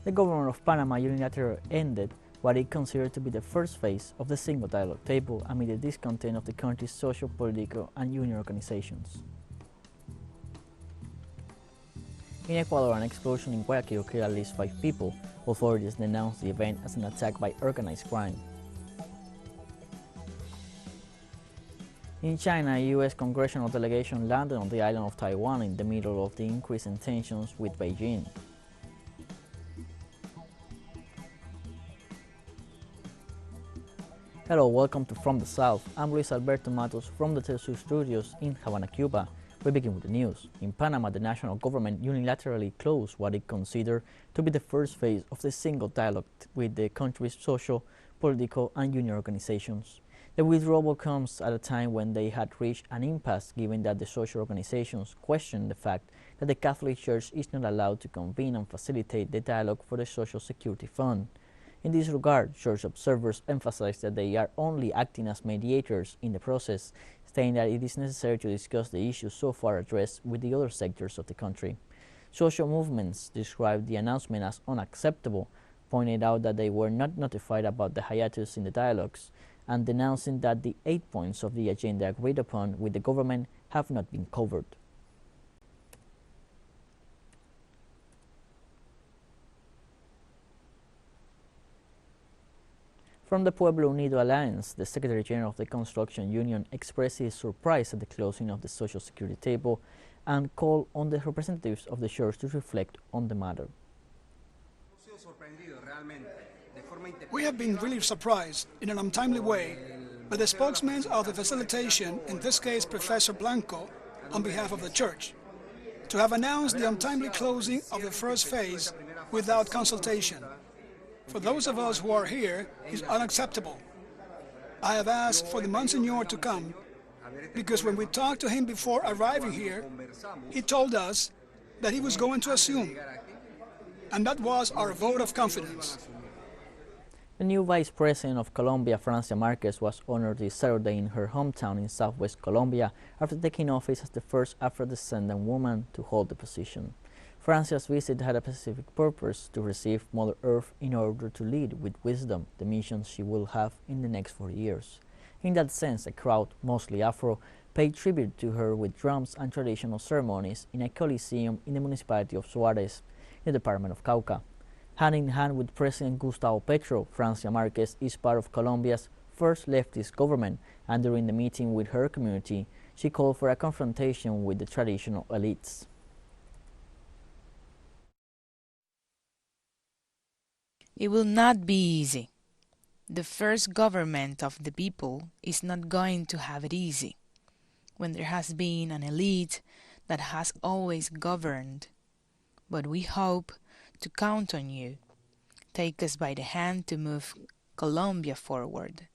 The government of Panama unilaterally ended what it considered to be the first phase of the single dialogue table amid the discontent of the country's social, political, and union organizations. In Ecuador, an explosion in Guayaquil killed at least 5 people. Authorities denounced the event as an attack by organized crime. In China, a U.S. Congressional delegation landed on the island of Taiwan in the middle of the increasing tensions with Beijing. Hello, welcome to From the South. I'm Luis Alberto Matos from the teleSUR studios in Havana, Cuba. We begin with the news. In Panama, the national government unilaterally closed what it considered to be the first phase of the single dialogue with the country's social, political, and union organizations. The withdrawal comes at a time when they had reached an impasse, given that the social organizations questioned the fact that the Catholic Church is not allowed to convene and facilitate the dialogue for the Social Security Fund. In this regard, church observers emphasize that they are only acting as mediators in the process, saying that it is necessary to discuss the issues so far addressed with the other sectors of the country. Social movements described the announcement as unacceptable, pointed out that they were not notified about the hiatus in the dialogues, and denouncing that the 8 points of the agenda agreed upon with the government have not been covered. From the Pueblo Unido Alliance, the Secretary General of the Construction Union expressed his surprise at the closing of the Social Security table and called on the representatives of the church to reflect on the matter. We have been really surprised in an untimely way by the spokesman of the facilitation, in this case Professor Blanco, on behalf of the church, to have announced the untimely closing of the first phase without consultation. For those of us who are here, is unacceptable. I have asked for the Monsignor to come, because when we talked to him before arriving here, he told us that he was going to assume, and that was our vote of confidence. The new Vice President of Colombia, Francia Marquez, was honored this Saturday in her hometown in southwest Colombia after taking office as the first Afro-descendant woman to hold the position. Francia's visit had a specific purpose: to receive Mother Earth in order to lead with wisdom the mission she will have in the next 40 years. In that sense, a crowd, mostly Afro, paid tribute to her with drums and traditional ceremonies in a coliseum in the municipality of Suarez, in the department of Cauca. Hand in hand with President Gustavo Petro, Francia Marquez is part of Colombia's first leftist government, and during the meeting with her community, she called for a confrontation with the traditional elites. It will not be easy. The first government of the people is not going to have it easy, when there has been an elite that has always governed. But we hope to count on you. Take us by the hand to move Colombia forward.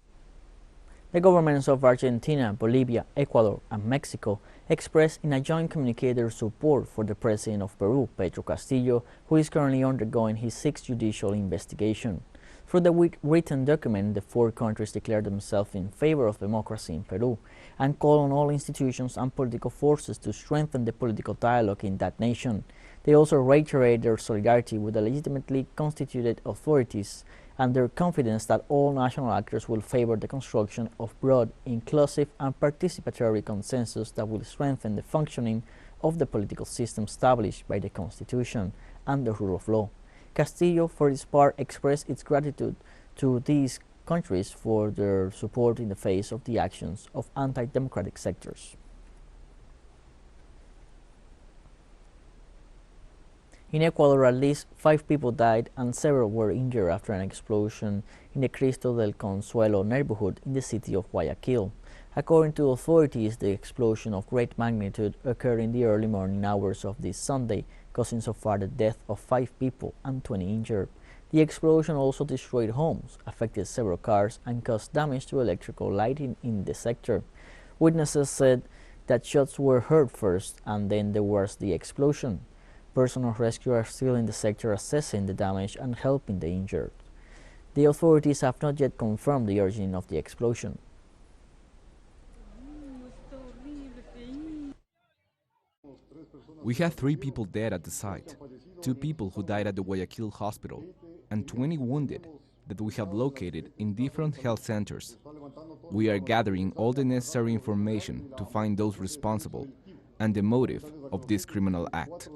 The governments of Argentina, Bolivia, Ecuador, and Mexico expressed in a joint communique their support for the President of Peru, Pedro Castillo, who is currently undergoing his 6th judicial investigation. Through the written document, the 4 countries declared themselves in favor of democracy in Peru and called on all institutions and political forces to strengthen the political dialogue in that nation. They also reiterated their solidarity with the legitimately constituted authorities and their confidence that all national actors will favor the construction of broad, inclusive, and participatory consensus that will strengthen the functioning of the political system established by the Constitution and the rule of law. Castillo, for his part, expressed its gratitude to these countries for their support in the face of the actions of anti-democratic sectors. In Ecuador, at least 5 people died and several were injured after an explosion in the Cristo Del Consuelo neighborhood in the city of Guayaquil. According to authorities, the explosion of great magnitude occurred in the early morning hours of this Sunday, causing so far the death of 5 people and 20 injured. The explosion also destroyed homes, affected several cars, and caused damage to electrical lighting in the sector. Witnesses said that shots were heard first and then there was the explosion. Personnel rescue are still in the sector assessing the damage and helping the injured. The authorities have not yet confirmed the origin of the explosion. We had 3 people dead at the site. 2 people who died at the Guayaquil hospital and 20 wounded that we have located in different health centers. We are gathering all the necessary information to find those responsible and the motive of this criminal act.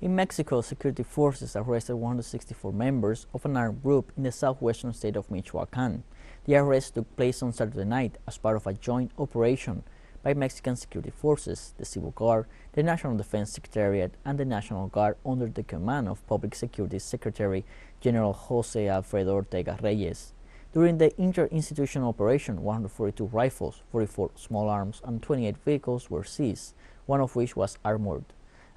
In Mexico, security forces arrested 164 members of an armed group in the southwestern state of Michoacán. The arrest took place on Saturday night as part of a joint operation by Mexican security forces, the Civil Guard, the National Defense Secretariat, and the National Guard under the command of Public Security Secretary General Jose Alfredo Ortega Reyes. During the interinstitutional operation, 142 rifles, 44 small arms, and 28 vehicles were seized, one of which was armored.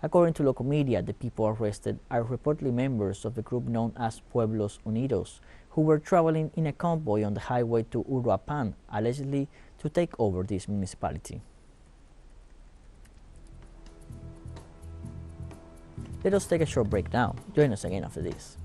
According to local media, the people arrested are reportedly members of the group known as Pueblos Unidos, who were traveling in a convoy on the highway to Uruapan, allegedly to take over this municipality. Let us take a short break now. Join us again after this.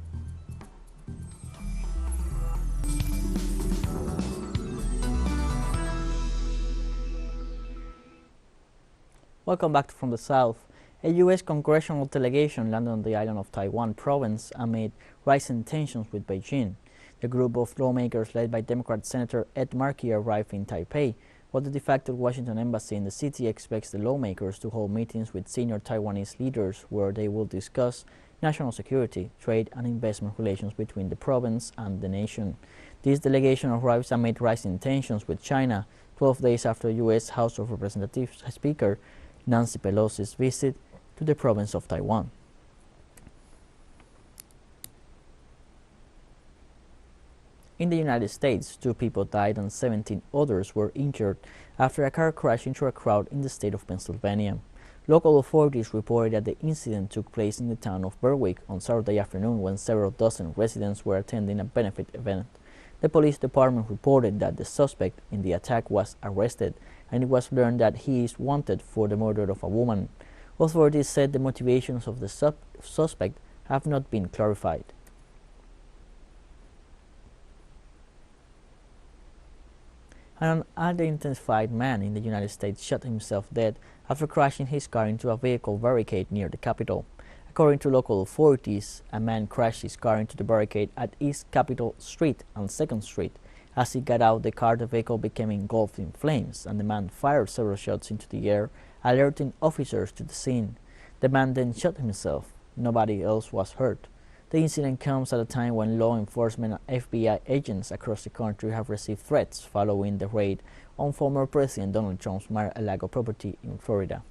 Welcome back from the South. A U.S. Congressional delegation landed on the island of Taiwan province amid rising tensions with Beijing. The group of lawmakers led by Democrat Senator Ed Markey arrived in Taipei, while the de facto Washington embassy in the city expects the lawmakers to hold meetings with senior Taiwanese leaders where they will discuss national security, trade, and investment relations between the province and the nation. This delegation arrives amid rising tensions with China, 12 days after U.S. House of Representatives Speaker Nancy Pelosi's visit to the province of Taiwan. In the United States, 2 people died and 17 others were injured after a car crashed into a crowd in the state of Pennsylvania. Local authorities reported that the incident took place in the town of Berwick on Saturday afternoon when several dozen residents were attending a benefit event. The police department reported that the suspect in the attack was arrested, and it was learned that he is wanted for the murder of a woman. Authorities said the motivations of the suspect have not been clarified. An unidentified man in the United States shot himself dead after crashing his car into a vehicle barricade near the Capitol. According to local authorities, a man crashed his car into the barricade at East Capitol Street and 2nd Street. As he got out the car, the vehicle became engulfed in flames, and the man fired several shots into the air, alerting officers to the scene. The man then shot himself. Nobody else was hurt. The incident comes at a time when law enforcement and FBI agents across the country have received threats following the raid on former President Donald Trump's Mar-a-Lago property in Florida.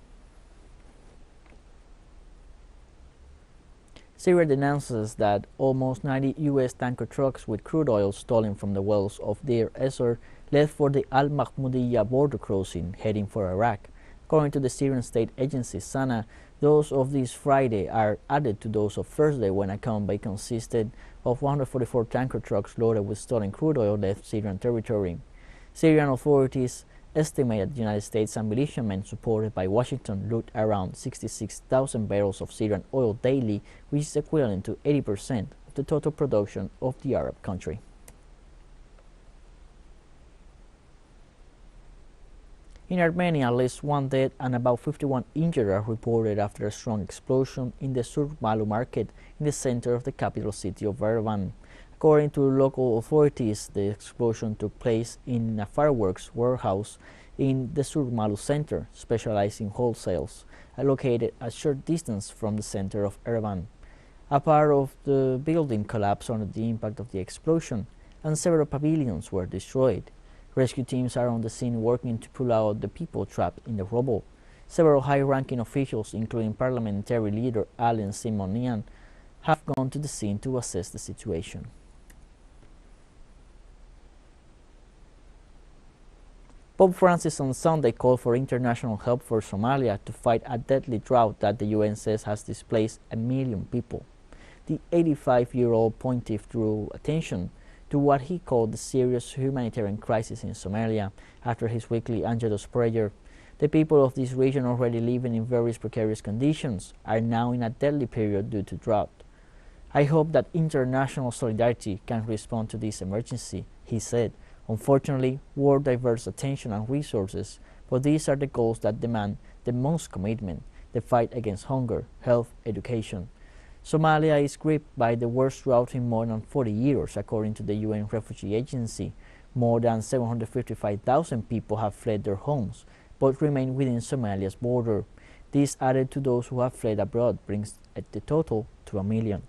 Syria denounces that almost 90 U.S. tanker trucks with crude oil stolen from the wells of Deir Ezzor left for the Al-Mahmoudiyya border crossing, heading for Iraq. According to the Syrian state agency SANA, those of this Friday are added to those of Thursday, when a convoy consisted of 144 tanker trucks loaded with stolen crude oil left Syrian territory. Syrian authorities estimate that the United States and militiamen supported by Washington loot around 66,000 barrels of Syrian oil daily, which is equivalent to 80% of the total production of the Arab country. In Armenia, at least 1 dead and about 51 injured are reported after a strong explosion in the Surmalu market in the center of the capital city of Yerevan. According to local authorities, the explosion took place in a fireworks warehouse in the Surmalu center, specialized in wholesales, located a short distance from the center of Yerevan. A part of the building collapsed under the impact of the explosion, and several pavilions were destroyed. Rescue teams are on the scene working to pull out the people trapped in the rubble. Several high-ranking officials, including parliamentary leader Alen Simonian, have gone to the scene to assess the situation. Pope Francis on Sunday called for international help for Somalia to fight a deadly drought that the UN says has displaced 1 million people. The 85-year-old pontiff drew attention to what he called the serious humanitarian crisis in Somalia after his weekly Angelus prayer. The people of this region, already living in various precarious conditions, are now in a deadly period due to drought. I hope that international solidarity can respond to this emergency, he said. Unfortunately, world diverse attention and resources, but these are the goals that demand the most commitment: the fight against hunger, health, education. Somalia is gripped by the worst drought in more than 40 years, according to the UN Refugee Agency. More than 755,000 people have fled their homes, but remain within Somalia's border. This, added to those who have fled abroad, brings the total to 1 million.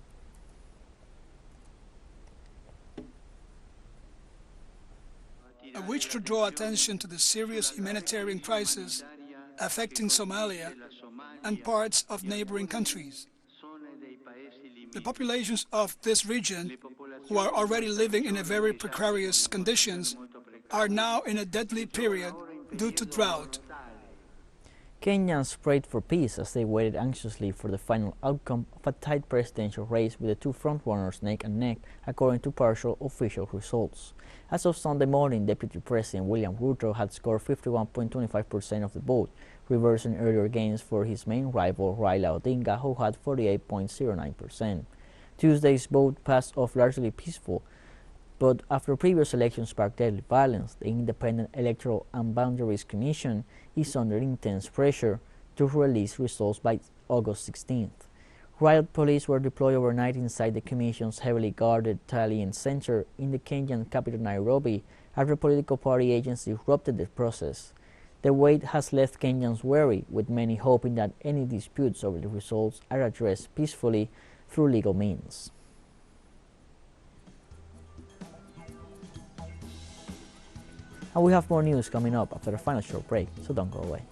I wish to draw attention to the serious humanitarian crisis affecting Somalia and parts of neighboring countries. The populations of this region, who are already living in a very precarious conditions, are now in a deadly period due to drought. Kenyans prayed for peace as they waited anxiously for the final outcome of a tight presidential race with the two frontrunners neck and neck, according to partial official results. As of Sunday morning, Deputy President William Ruto had scored 51.25% of the vote, reversing earlier gains for his main rival Raila Odinga, who had 48.09%. Tuesday's vote passed off largely peaceful, but after previous elections sparked deadly violence, the Independent Electoral and Boundaries Commission is under intense pressure to release results by August 16th. Riot police were deployed overnight inside the Commission's heavily guarded tallying center in the Kenyan capital Nairobi after political party agents disrupted the process. The wait has left Kenyans wary, with many hoping that any disputes over the results are addressed peacefully through legal means. And we have more news coming up after a final short break, so don't go away.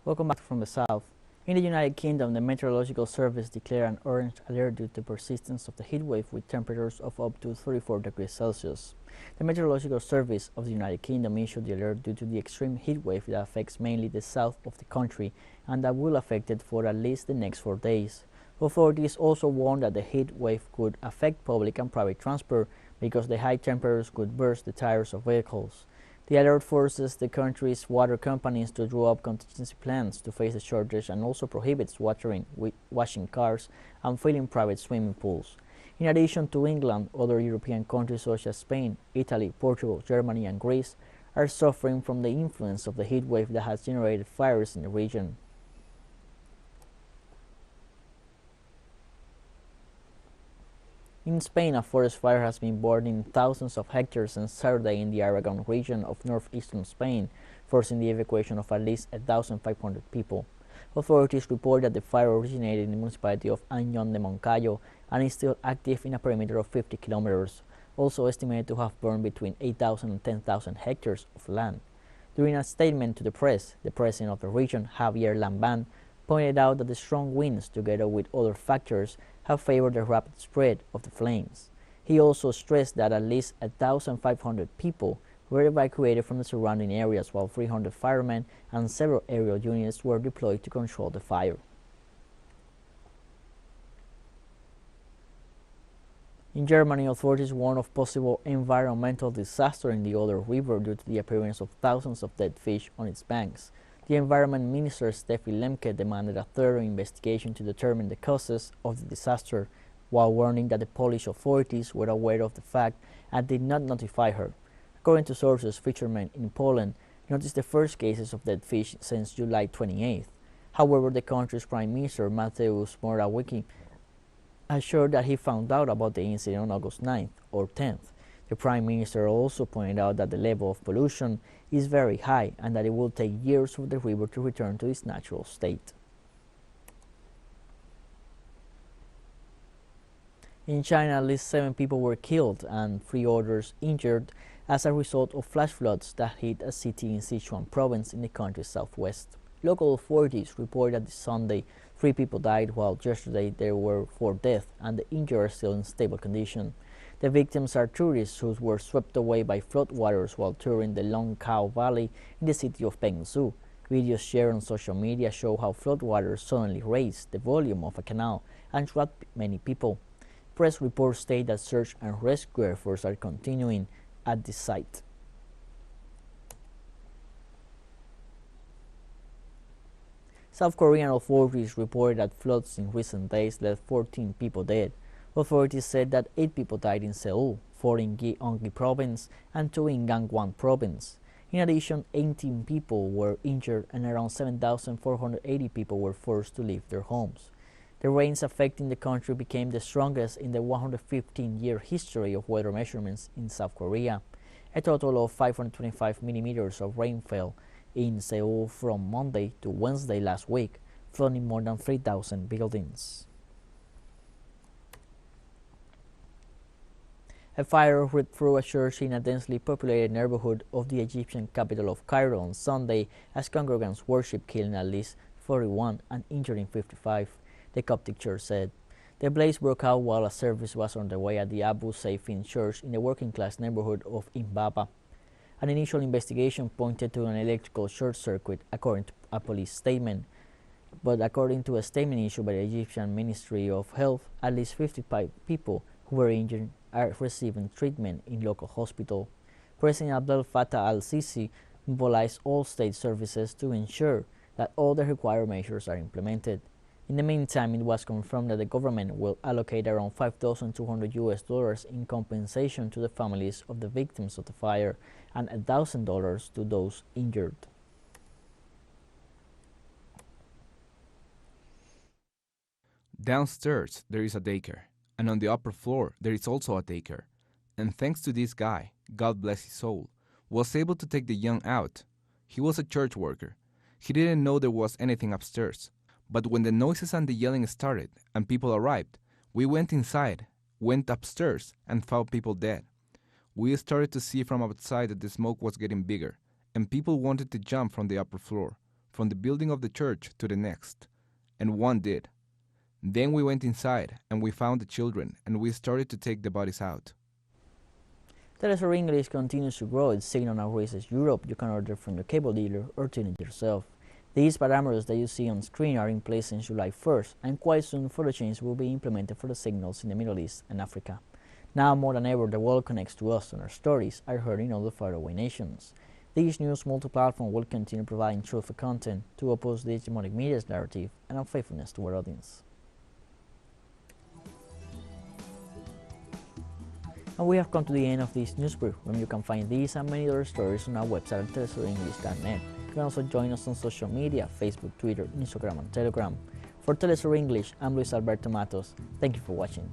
Welcome back from the south. In the United Kingdom, the Meteorological Service declared an orange alert due to the persistence of the heat wave with temperatures of up to 34 degrees Celsius. The Meteorological Service of the United Kingdom issued the alert due to the extreme heat wave that affects mainly the south of the country and that will affect it for at least the next 4 days. Authorities also warned that the heat wave could affect public and private transport because the high temperatures could burst the tires of vehicles. The alert forces the country's water companies to draw up contingency plans to face the shortage and also prohibits washing cars and filling private swimming pools. In addition to England, other European countries such as Spain, Italy, Portugal, Germany and Greece are suffering from the influence of the heat wave that has generated fires in the region. In Spain, a forest fire has been burning thousands of hectares since Saturday in the Aragon region of northeastern Spain, forcing the evacuation of at least 1,500 people. Authorities report that the fire originated in the municipality of Añón de Moncayo and is still active in a perimeter of 50 kilometers, also estimated to have burned between 8,000 and 10,000 hectares of land. During a statement to the press, the president of the region, Javier Lamban, pointed out that the strong winds, together with other factors, have favored the rapid spread of the flames. He also stressed that at least 1,500 people were evacuated from the surrounding areas, while 300 firemen and several aerial units were deployed to control the fire. In Germany, authorities warn of possible environmental disaster in the Oder River due to the appearance of thousands of dead fish on its banks. The Environment Minister Steffi Lemke demanded a thorough investigation to determine the causes of the disaster, while warning that the Polish authorities were aware of the fact and did not notify her. According to sources, fishermen in Poland noticed the first cases of dead fish since July 28th. However, the country's Prime Minister Mateusz Morawiecki assured that he found out about the incident on August 9th or 10th. The Prime Minister also pointed out that the level of pollution is very high and that it will take years for the river to return to its natural state. In China, at least 7 people were killed and 3 others injured as a result of flash floods that hit a city in Sichuan province in the country's southwest. Local authorities reported that this Sunday 3 people died, while yesterday there were 4 deaths and the injured are still in stable condition. The victims are tourists who were swept away by floodwaters while touring the Long Cow Valley in the city of Pengzu. Videos shared on social media show how floodwaters suddenly raised the volume of a canal and swept many people. Press reports state that search and rescue efforts are continuing at the site. South Korean authorities reported that floods in recent days left 14 people dead. Authorities said that 8 people died in Seoul, 4 in Gyeonggi Province and 2 in Gangwon Province. In addition, 18 people were injured and around 7,480 people were forced to leave their homes. The rains affecting the country became the strongest in the 115-year history of weather measurements in South Korea. A total of 525 millimeters of rain fell in Seoul from Monday to Wednesday last week, flooding more than 3,000 buildings. A fire ripped through a church in a densely populated neighborhood of the Egyptian capital of Cairo on Sunday as congregants worshipped, killing at least 41 and injuring 55, the Coptic church said. The blaze broke out while a service was underway at the Abu Saifin church in the working-class neighborhood of Imbaba. An initial investigation pointed to an electrical short circuit, according to a police statement. But according to a statement issued by the Egyptian Ministry of Health, at least 55 people who were injured are receiving treatment in local hospital. President Abdel Fattah al-Sisi mobilized all state services to ensure that all the required measures are implemented. In the meantime, it was confirmed that the government will allocate around $5,200 in compensation to the families of the victims of the fire and $1,000 to those injured. Downstairs, there is a daycare, and on the upper floor, there is also a daycare. And thanks to this guy, God bless his soul, was able to take the young out. He was a church worker. He didn't know there was anything upstairs. But when the noises and the yelling started and people arrived, we went inside, went upstairs, and found people dead. We started to see from outside that the smoke was getting bigger, and people wanted to jump from the upper floor, from the building of the church to the next, and one did. Then we went inside, and we found the children, and we started to take the bodies out. teleSUR English continues to grow its signal now reaches Europe. You can order from your cable dealer or tune it yourself. These parameters that you see on screen are in place since July 1st, and quite soon further changes will be implemented for the signals in the Middle East and Africa. Now more than ever, the world connects to us and our stories are heard in all the faraway nations. This news multi-platform will continue providing truthful content to oppose the hegemonic media's narrative and unfaithfulness to our audience. And we have come to the end of this news brief. Remember, you can find these and many other stories on our website at telesurenglish.net. You can also join us on social media, Facebook, Twitter, Instagram, and Telegram. For teleSUR English, I'm Luis Alberto Matos. Thank you for watching.